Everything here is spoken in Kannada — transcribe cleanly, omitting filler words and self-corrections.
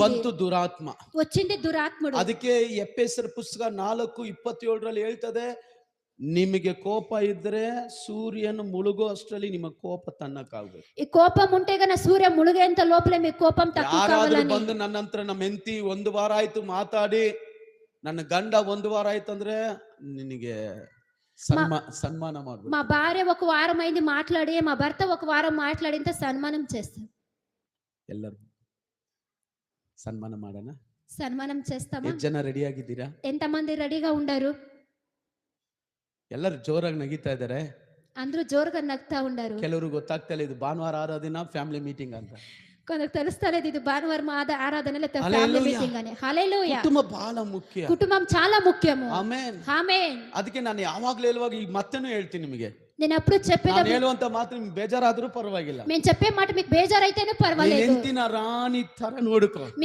ಬಂತು ದುರಾತ್ಮ. వచ్చింది దురాత్ముడు. ಅದಕ್ಕೆ ಎಫೆಸರ್ ಪುಸ್ತಕ 4:27 ಹೇಳ್ತದೆ, ನಿಮಗೆ ಕೋಪ ಇದ್ರೆ ಸೂರ್ಯನು ಮುಳುಗೋ ಅಷ್ಟರಲ್ಲಿ ನಿಮ್ಮ ಕೋಪ ತಣ್ಣಕ್ಕಾಗಬೇಕು. ఈ కోపం ఉంటే గన సూర్య ముಳುగేంత లోపలే మీ కోపం తక్కువ ಯಾರಾದ್ರೂ కావాలని. ಬಂದು ನನ್ನ ಹತ್ರ ನಮ್ಮ ಹೆಂಡತಿ 1 ವಾರ ಆಯ್ತು ಮಾತಾಡಿ, ನನ್ನ ಗಂಡ 1 ವಾರ ಆಯ್ತು ಅಂದ್ರೆ ನಿನಗೆ ಸನ್ಮಾನ ಮಾಡ್ಬೇಕು. మా భార్య ఒక వారం అయింది మాట్లాడి, మా భర్త ఒక వారం మాట్లాడింత సన్మానం చేస్తాం. ಎಲ್ಲರೂ ಸನ್ಮಾನ ಮಾಡೋಣ. సన్మానం చేస్తామా? ಎಷ್ಟು ಜನ ರೆಡಿ ಆಗಿದ್ದೀರಾ? ఎంతమంది రెడీగా ఉండారు? ಎಲ್ಲರೂ ಜೋರಾಗಿ ನಗಿತಾ ಇದ್ದಾರೆ. అందరూ జోరుగా నగ్తా ఉండారు. ಕೆಲವರು ಗೊತ್ತಾಗ್ತಲ್ಲ ಇದು ಭಾನುವಾರ ಆರಾಧನಾ ಫ್ಯಾಮಿಲಿ ಮೀಟಿಂಗ್ ಅಂತ. కొందరికి తెలుస్తలేదు ఇది భానువారం ఆరాధన లేకపోతే ఫ్యామిలీ మీటింగ్ అని. హల్లెలూయా. ಕುಟುಂಬ ಬಹಳ ಮುಖ್ಯ. కుటుంబం చాలా ముఖ్యము. ಆಮೆನ್. ಆಮೆನ್. ಅದಕ್ಕೆ ನಾನು ಯಾವಾಗಲೂ ಹೇಳುವಾಗ ಈಗ ಮತ್ತೆನೂ ಹೇಳ್ತೀನಿ ನಿಮಗೆ. నేను ఎప్పుడు చెప్పేది, ನಾನು ಹೇಳುವಂತ ಮಾತು ನಿಮ್ಗೆ ಬೇಜಾರಾದ್ರೂ ಪರವಾಗಿಲ್ಲ. నేను చెప్పే మాట మీకు బేజారైతేనే పర్వాలేదు. ಹೆಂಡತಿನ ರಾಣಿ ತರ ನೋಡ್ಕೋ.